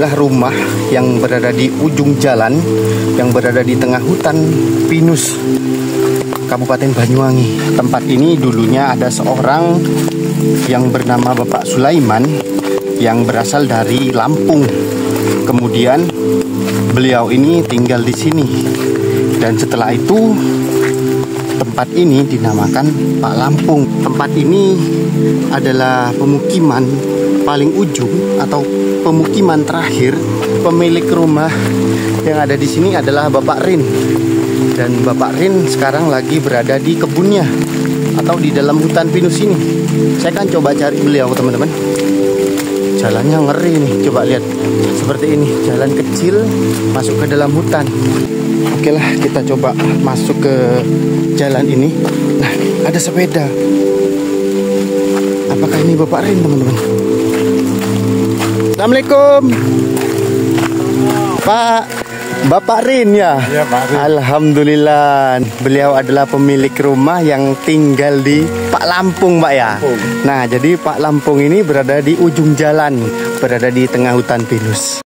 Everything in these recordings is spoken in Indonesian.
inilah rumah yang berada di ujung jalan, yang berada di tengah hutan pinus, Kabupaten Banyuwangi. Tempat ini dulunya ada seorang yang bernama Bapak Sulaiman yang berasal dari Lampung. Kemudian beliau ini tinggal di sini. Dan setelah itu tempat ini dinamakan Pak Lampung. Tempat ini adalah pemukiman paling ujung atau pemukiman terakhir. Pemilik rumah yang ada di sini adalah Bapak Rin. Dan Bapak Rin sekarang lagi berada di kebunnya atau di dalam hutan pinus ini. Saya akan coba cari beliau, teman-teman. Jalannya ngeri nih, coba lihat. Seperti ini, jalan kecil masuk ke dalam hutan. Oke lah, kita coba masuk ke jalan ini. Nah, ada sepeda. Apakah ini Bapak Rin, teman-teman? Assalamualaikum Pak. Bapak Rin ya? Iya, Pak Rin. Alhamdulillah. Beliau adalah pemilik rumah yang tinggal di Pak Lampung, Pak ya? Lampung. Nah, jadi Pak Lampung ini berada di ujung jalan, berada di tengah hutan pinus.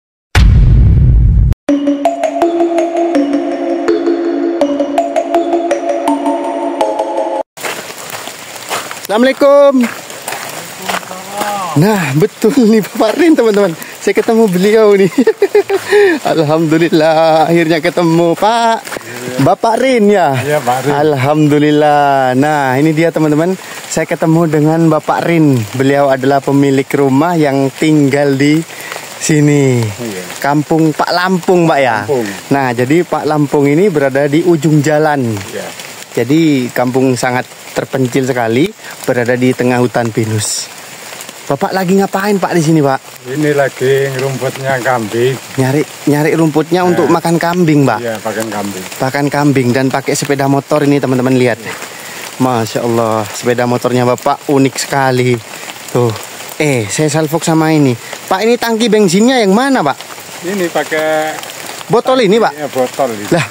Assalamualaikum. Nah, betul nih Bapak Rin, teman-teman. Saya ketemu beliau nih. Alhamdulillah, akhirnya ketemu Pak. Bapak Rin ya? Iya, Pak Rin. Alhamdulillah. Nah, ini dia teman-teman. Saya ketemu dengan Bapak Rin. Beliau adalah pemilik rumah yang tinggal di sini. Iya. Kampung Pak Lampung, Pak ya? Lampung. Nah, jadi Pak Lampung ini berada di ujung jalan. Ya. Jadi kampung sangat terpencil sekali, berada di tengah hutan pinus. Bapak lagi ngapain Pak di sini, Pak? Ini lagi rumputnya kambing. Nyari rumputnya untuk makan kambing, Pak. Iya, pakai kambing. Pakan kambing dan pakai sepeda motor ini, teman-teman lihat. Masya Allah, sepeda motornya Bapak unik sekali. Tuh, saya salvok sama ini. Pak, ini tangki bensinnya yang mana, Pak? Ini pakai Botol ini, Pak? ya, botol ini. Lah,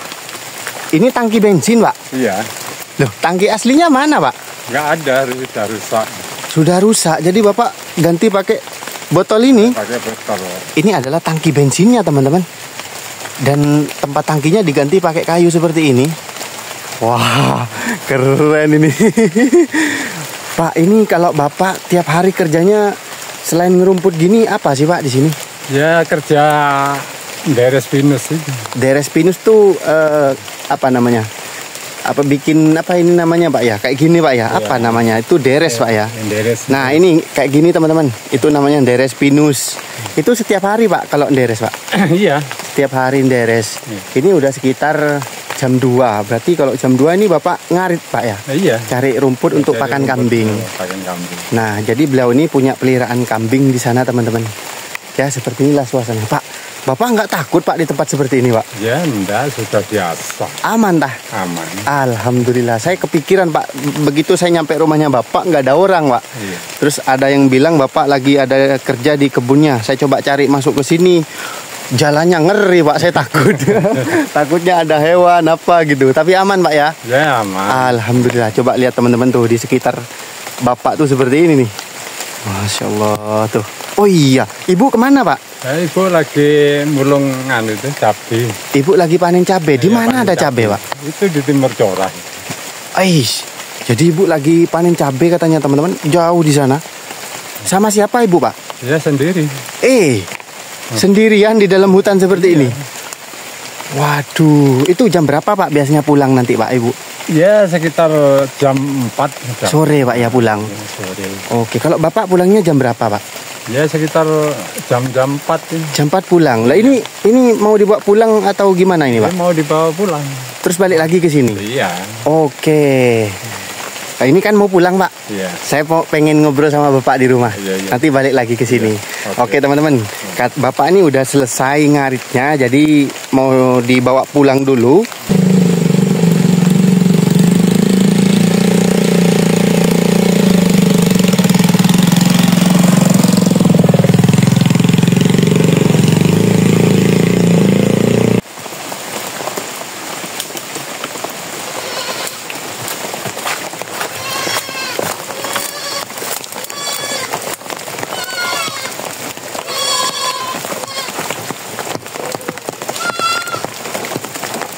ini tangki bensin, Pak. Iya. Loh, tangki aslinya mana, Pak? Nggak ada, sudah rusak. Sudah rusak, jadi Bapak ganti pakai botol ini. Pakai botol. Ini adalah tangki bensinnya, teman-teman. Dan tempat tangkinya diganti pakai kayu seperti ini. Wah, keren ini. Pak, ini kalau Bapak tiap hari kerjanya selain ngerumput gini apa sih, Pak, di sini? Ya, kerja deres pinus itu. Deres pinus tuh apa namanya? Apa bikin apa ini namanya, Pak ya? Kayak gini, Pak ya? Apa namanya? Itu deres, Pak ya? Deres. Nah, ini kayak gini, teman-teman. Itu namanya deres pinus. Itu setiap hari, Pak, kalau deres, Pak? Iya. Setiap hari deres. Ini udah sekitar jam 2. Berarti kalau jam 2 ini Bapak ngarit, Pak ya? Iya. Cari rumput untuk pakan kambing. Pakan kambing. Nah, jadi beliau ini punya peliharaan kambing di sana, teman-teman. Ya, seperti inilah suasana. Pak, Bapak nggak takut, Pak, di tempat seperti ini, Pak? Ya, enggak, sudah biasa. Aman, tah? Aman. Alhamdulillah. Saya kepikiran, Pak. Begitu saya nyampe rumahnya Bapak, nggak ada orang, Pak. Iya. Terus ada yang bilang Bapak lagi ada kerja di kebunnya. Saya coba cari masuk ke sini. Jalannya ngeri, Pak. Saya takut. Takutnya ada hewan apa gitu. Tapi aman, Pak ya? Ya, aman. Alhamdulillah. Coba lihat teman-teman tuh di sekitar Bapak tuh seperti ini nih. Masya Allah tuh. Oh iya, Ibu kemana, Pak? Ibu lagi mulung itu cabai. Ibu lagi panen cabai. Di mana ada cabai, Pak? Itu di Timur Corak. Aish. Jadi Ibu lagi panen cabai katanya, teman-teman. Jauh di sana. Sama siapa Ibu, Pak? Ya, sendiri. Sendirian di dalam hutan seperti ini. Waduh, itu jam berapa, Pak, biasanya pulang nanti, Pak, Ibu? Ya, sekitar jam 4 Sore, Pak, ya pulang. sore. Oke, kalau Bapak pulangnya jam berapa, Pak? Ya, sekitar jam 4 ini. Jam 4 pulang. Lah ini mau dibawa pulang atau gimana ini, Pak? Mau dibawa pulang. Terus balik lagi ke sini. Iya. Oke. Nah, ini kan mau pulang, Pak. Iya. Saya pengen ngobrol sama Bapak di rumah. Iya. Nanti balik lagi ke sini. Oke, teman-teman. Bapak ini udah selesai ngaritnya, jadi mau dibawa pulang dulu.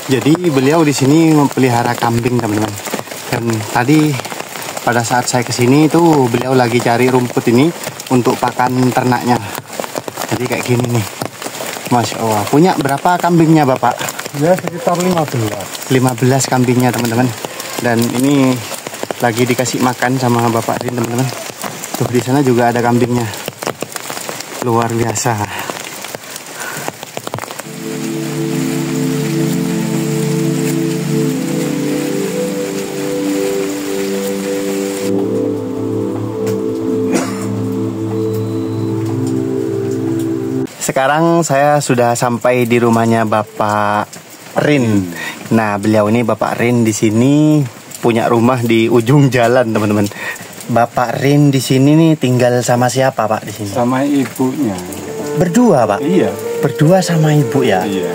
Jadi beliau di sini memelihara kambing, teman-teman. Dan tadi pada saat saya kesini itu beliau lagi cari rumput ini untuk pakan ternaknya. Jadi kayak gini nih. Masya Allah. Punya berapa kambingnya Bapak? Ya sekitar 15. 15 kambingnya, teman-teman. Dan ini lagi dikasih makan sama Bapak Rin, teman-teman. Tuh di sana juga ada kambingnya. Luar biasa. Sekarang saya sudah sampai di rumahnya Bapak Rin. Nah, beliau ini Bapak Rin di sini punya rumah di ujung jalan, teman-teman. Bapak Rin di sini nih tinggal sama siapa, Pak, di sini? Sama ibunya. Berdua, Pak? Iya. Berdua sama ibu ya? Iya.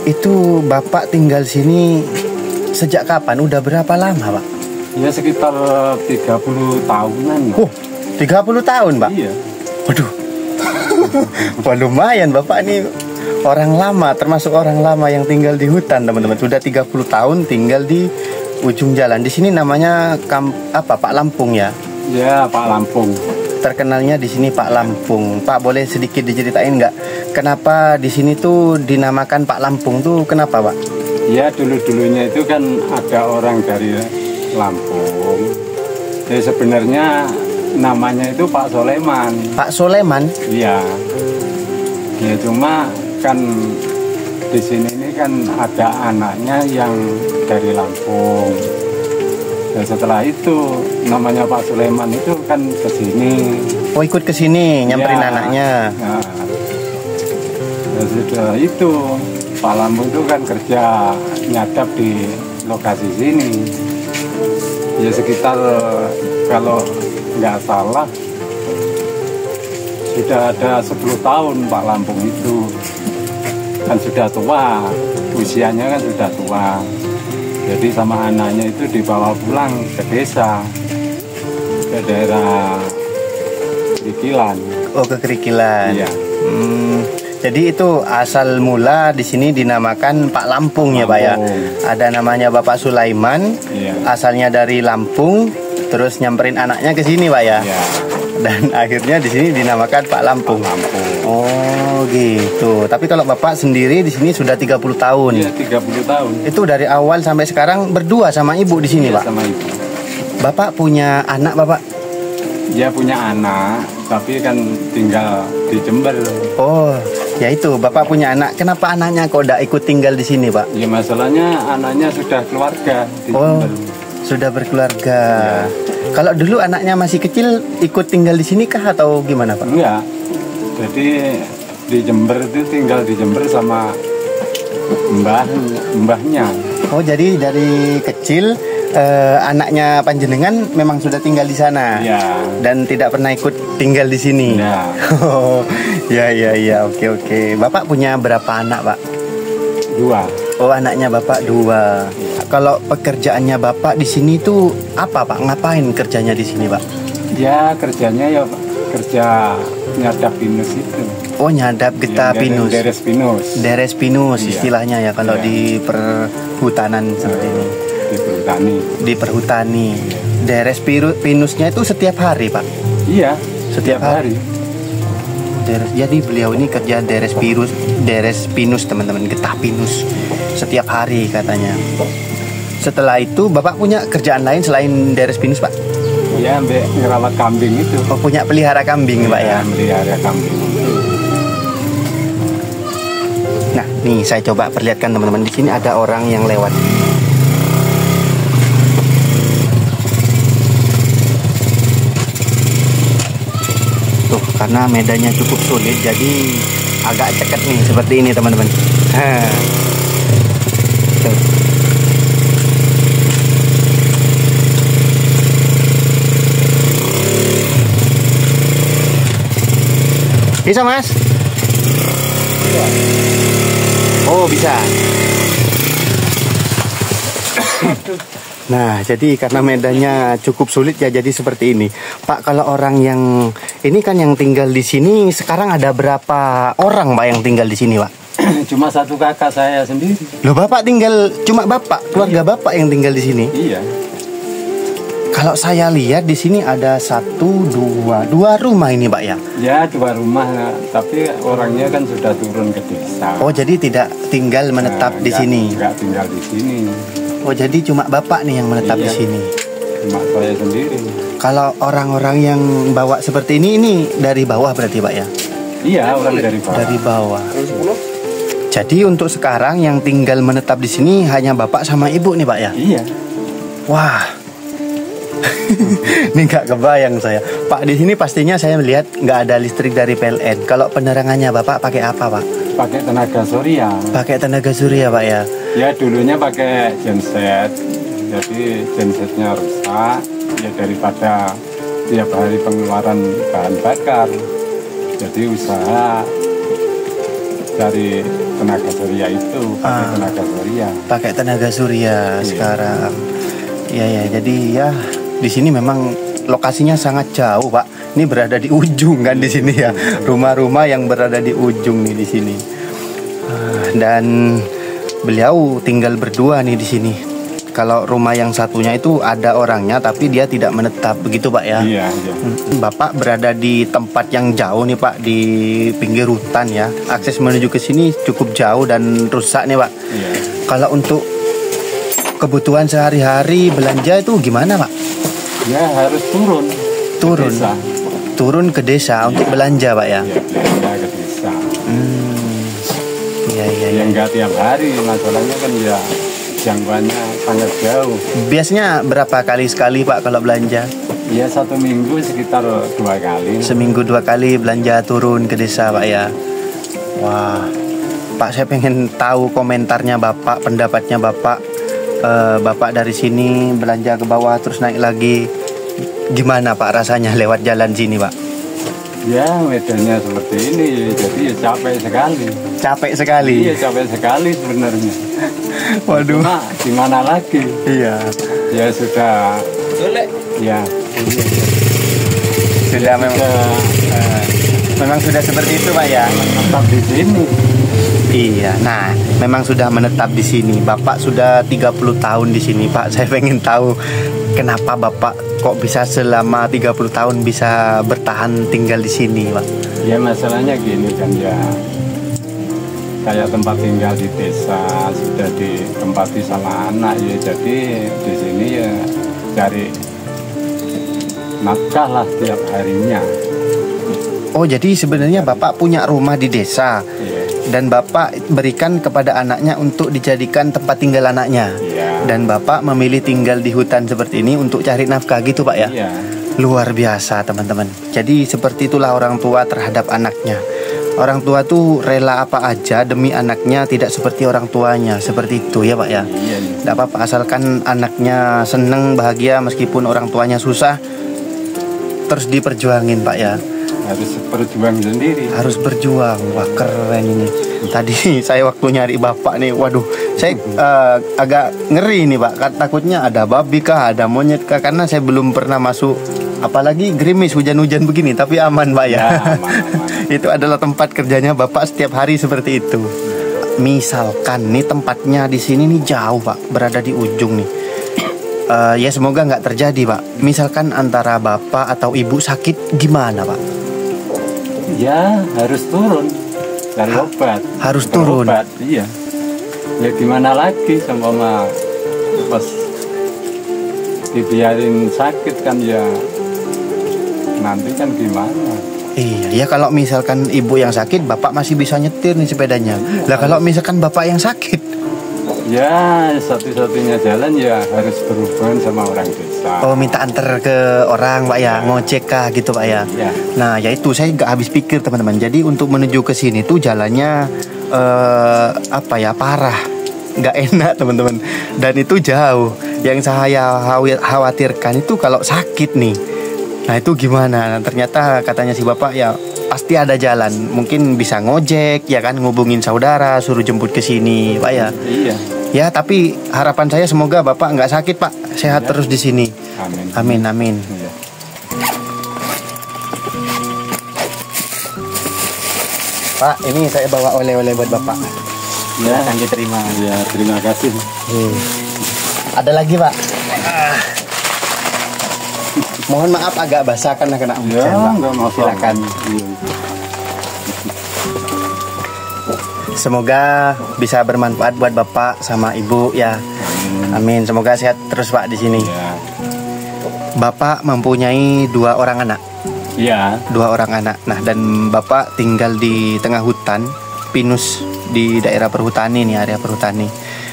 Itu Bapak tinggal sini sejak kapan? Udah berapa lama, Pak? Ya sekitar 30 tahunan. 30 tahun, Pak? Iya. Waduh. Wah, lumayan Bapak ini orang lama, termasuk orang lama yang tinggal di hutan, teman-teman. Sudah 30 tahun tinggal di ujung jalan. Di sini namanya Pak Lampung ya? Ya, Pak Lampung. Terkenalnya di sini Pak Lampung. Pak, boleh sedikit diceritain nggak? Kenapa di sini tuh dinamakan Pak Lampung tuh kenapa, Pak? Ya, dulu-dulunya itu kan ada orang dari Lampung. Jadi sebenarnya namanya itu Pak Soleman. Pak Soleman? Iya. Ya cuma kan di sini ini kan ada anaknya yang dari Lampung. Dan setelah itu namanya Pak Soleman itu kan ke sini. Oh, ikut ke sini nyamperin anaknya. Nah, dan sudah itu Pak Lampung itu kan kerja nyadap di lokasi sini. Ya sekitar kalau nggak salah sudah ada 10 tahun Pak Lampung itu kan sudah tua, usianya kan sudah tua. Jadi sama anaknya itu dibawa pulang ke desa, ke daerah Kerikilan. Oh, ke Kerikilan. Iya. Jadi itu asal mula di sini dinamakan Pak Lampung ya, Pak ya. Ada namanya Bapak Sulaiman, Iya. asalnya dari Lampung, terus nyamperin anaknya ke sini, Pak ya. Iya. Dan akhirnya di sini dinamakan Pak Lampung. Pak Lampung. Oh, gitu. Tapi kalau Bapak sendiri di sini sudah 30 tahun. Iya, 30 tahun. Itu dari awal sampai sekarang berdua sama ibu di sini, Iya, Pak. sama ibu. Bapak punya anak, Bapak? Dia punya anak, tapi kan tinggal di Jember. Oh, ya itu Bapak punya anak. Kenapa anaknya kok tidak ikut tinggal di sini, Pak? Ya masalahnya anaknya sudah keluarga di Jember. Sudah berkeluarga. Ya. Kalau dulu anaknya masih kecil ikut tinggal di sini kah atau gimana, Pak? Enggak. Jadi di Jember itu tinggal di Jember sama mbahnya. Oh, jadi dari kecil anaknya panjenengan memang sudah tinggal di sana. Ya. Dan tidak pernah ikut tinggal di sini. Ya. Oh, ya, oke. Bapak punya berapa anak, Pak? 2. Oh, anaknya Bapak 2. Kalau pekerjaannya Bapak di sini tuh apa, Pak? Ngapain kerjanya di sini, Pak? Ya kerjanya ya kerja nyadap pinus itu. Oh, nyadap getah pinus. Deres pinus. Deres pinus Iya. istilahnya ya kalau Iya. di perhutanan seperti ini. Di perhutani. Di perhutani. Deres pinusnya itu setiap hari, Pak? Iya. Setiap hari. Jadi beliau ini kerja deres pinus, teman-teman, getah pinus setiap hari katanya. Setelah itu Bapak punya kerjaan lain selain deres pinus, Pak? Iya, ambek ngerawat kambing itu. Oh, punya pelihara kambing, Pak ya? Pelihara kambing. Nah, nih saya coba perlihatkan teman-teman, di sini ada orang yang lewat. Tuh, karena medannya cukup sulit jadi agak ceket nih seperti ini, teman-teman. Tuh. Bisa, Mas? Oh, bisa. Nah, jadi karena medannya cukup sulit ya, jadi seperti ini. Pak, kalau orang yang ini kan yang tinggal di sini sekarang ada berapa orang, Pak, yang tinggal di sini, Pak? Cuma satu kakak saya sendiri. Loh, bapak tinggal, cuma bapak, keluarga bapak yang tinggal di sini? Iya. Kalau saya lihat di sini ada dua rumah ini, Pak ya? Ya, 2 rumah, tapi orangnya kan sudah turun ke desa. Oh, jadi tidak tinggal menetap di sini? Enggak tinggal di sini. Oh, jadi cuma bapak nih yang menetap Iya. di sini? Cuma saya sendiri. Kalau orang-orang yang bawa seperti ini dari bawah berarti, Pak ya? Iya, orang dari bawah. Dari bawah. Jadi untuk sekarang yang tinggal menetap di sini hanya bapak sama ibu nih, Pak ya? Iya. Wah. Ini nggak kebayang saya. Pak, di sini pastinya saya melihat nggak ada listrik dari PLN. Kalau penerangannya bapak pakai apa, Pak? Pakai tenaga surya. Pakai tenaga surya, Pak ya? Ya, dulunya pakai genset. Jadi gensetnya rusak. Ya, daripada tiap hari pengeluaran bahan bakar. Jadi usaha dari tenaga surya itu pakai tenaga surya. Pakai tenaga surya sekarang. Iya ya, jadi ya di sini memang lokasinya sangat jauh, Pak. Ini berada di ujung kan di sini ya. Rumah-rumah yang berada di ujung nih di sini. Dan beliau tinggal berdua nih di sini. Kalau rumah yang satunya itu ada orangnya tapi dia tidak menetap, begitu, Pak ya? Iya, iya. Bapak berada di tempat yang jauh nih, Pak, di pinggir hutan ya. Akses menuju ke sini cukup jauh dan rusak nih, Pak. Iya. Kalau untuk kebutuhan sehari-hari belanja itu gimana, Pak? Ya, harus turun. Turun. Ke desa. Turun ke desa untuk belanja, Pak ya? Iya, belanja ke desa. Iya, iya, Ya iya. enggak tiap hari, masalahnya kan ya jangkauannya sangat jauh. Biasanya berapa kali sekali, Pak, kalau belanja? Ya, 1 minggu sekitar 2 kali. Seminggu 2 kali belanja turun ke desa, Pak ya? Wah, Pak, saya pengen tahu komentarnya Bapak, pendapatnya Bapak. Bapak dari sini belanja ke bawah terus naik lagi. Gimana, Pak, rasanya lewat jalan sini, Pak? Ya, medannya seperti ini, jadi ya capek sekali. Capek sekali. Iya, capek sekali sebenarnya. Waduh. Nah, gimana lagi? Iya. Ya sudah. Ya. Sudah memang sudah seperti itu, Pak ya. Tetap di sini. Iya. Nah, memang sudah menetap di sini. Bapak sudah 30 tahun di sini, Pak. Saya pengen tahu kenapa Bapak kok bisa selama 30 tahun bisa bertahan tinggal di sini, Pak. Ya, masalahnya gini kan ya. Kayak tempat tinggal di desa sudah ditempati sama anak ya, jadi di sini ya cari nafkah lah tiap harinya. Oh, jadi sebenarnya Bapak punya rumah di desa. Iya. Dan Bapak berikan kepada anaknya untuk dijadikan tempat tinggal anaknya. Iya. Dan Bapak memilih tinggal di hutan seperti ini untuk cari nafkah gitu, Pak ya? Iya. Luar biasa, teman-teman. Jadi seperti itulah orang tua terhadap anaknya. Orang tua tuh rela apa aja demi anaknya, tidak seperti orang tuanya. Seperti itu ya, Pak ya? Iya. Tidak apa-apa, asalkan anaknya seneng, bahagia meskipun orang tuanya susah, terus diperjuangin, Pak ya. Harus berjuang sendiri. Harus berjuang. Wah, keren ini. Tadi saya waktu nyari Bapak nih, waduh, saya agak ngeri nih, Pak. Takutnya ada babi kah, ada monyet kah, karena saya belum pernah masuk. Apalagi gerimis hujan-hujan begini, tapi aman, Pak ya. Aman. Itu adalah tempat kerjanya Bapak setiap hari seperti itu. Misalkan nih tempatnya di sini nih jauh, Pak, berada di ujung nih. Ya semoga nggak terjadi, Pak. Misalkan antara Bapak atau Ibu sakit, gimana, Pak? Ya, harus turun cari obat. Harus turun. Obat, iya. Ya gimana lagi sama pas dibiarin sakit kan ya nanti kan gimana? Iya, ya kalau misalkan ibu yang sakit, Bapak masih bisa nyetir nih sepedanya. Lah kalau misalkan Bapak yang sakit, ya satu-satunya jalan ya harus berhubungan sama orang desa. oh minta antar ke orang, Pak ya, ngojek kah gitu, Pak ya. Iya. Nah, ya itu saya nggak habis pikir, teman-teman. Jadi untuk menuju ke sini tuh jalannya apa ya, parah, nggak enak, teman-teman. Dan itu jauh. Yang saya khawatirkan itu kalau sakit nih. Nah itu gimana? Nah, ternyata katanya si Bapak ya pasti ada jalan. Mungkin bisa ngojek ya kan, ngubungin saudara suruh jemput ke sini, Pak ya. Iya. Ya tapi harapan saya semoga Bapak nggak sakit, Pak. Sehat terus di sini. Amin. Amin, amin. Iya. Pak, ini saya bawa oleh-oleh buat Bapak. Ya, Akan diterima. ya terima kasih. Ada lagi, Pak. Mohon maaf agak basah karena kena hujan, Ya, Pak. nggak masalah. Silakan. Iya. Semoga bisa bermanfaat buat Bapak sama Ibu ya. Amin. Semoga sehat terus Pak di sini. Ya, Bapak mempunyai 2 orang anak. ya, 2 orang anak. Nah, dan Bapak tinggal di tengah hutan pinus di daerah perhutani nih, area perhutani.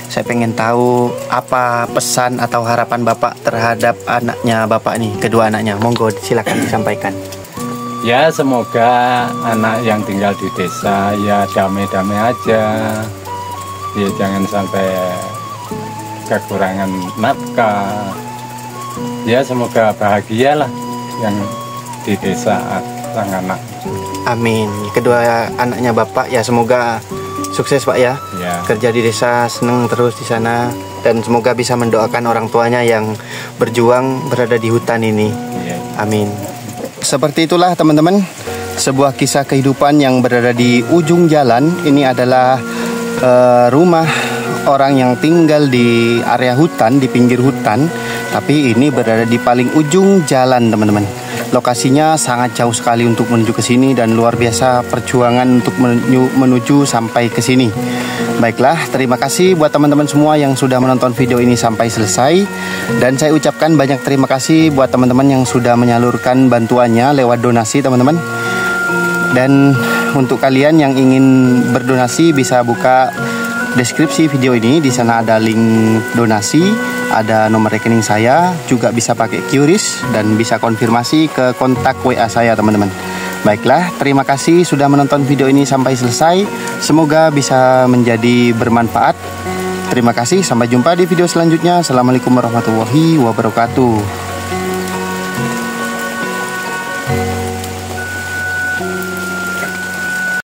Saya pengen tahu apa pesan atau harapan Bapak terhadap anaknya Bapak nih, kedua anaknya. Monggo silakan disampaikan. ya semoga anak yang tinggal di desa ya damai-damai aja. Ya jangan sampai kekurangan nafkah. Ya semoga bahagialah yang di desa sang anak. Amin. Kedua anaknya Bapak ya semoga sukses Pak ya. Ya, Kerja di desa, seneng terus di sana, dan semoga bisa mendoakan orang tuanya yang berjuang berada di hutan ini. ya. Amin. Seperti itulah teman-teman, sebuah kisah kehidupan yang berada di ujung jalan. Ini adalah rumah orang yang tinggal di area hutan, di pinggir hutan, tapi ini berada di paling ujung jalan teman-teman. Lokasinya sangat jauh sekali untuk menuju ke sini dan luar biasa perjuangan untuk menuju sampai ke sini. Baiklah, terima kasih buat teman-teman semua yang sudah menonton video ini sampai selesai. Dan saya ucapkan banyak terima kasih buat teman-teman yang sudah menyalurkan bantuannya lewat donasi teman-teman. Dan untuk kalian yang ingin berdonasi bisa buka deskripsi video ini. Di sana ada link donasi, ada nomor rekening saya, juga bisa pakai QRIS dan bisa konfirmasi ke kontak WA saya teman-teman. Baiklah, terima kasih sudah menonton video ini sampai selesai. Semoga bisa menjadi bermanfaat. Terima kasih, sampai jumpa di video selanjutnya. Assalamualaikum warahmatullahi wabarakatuh.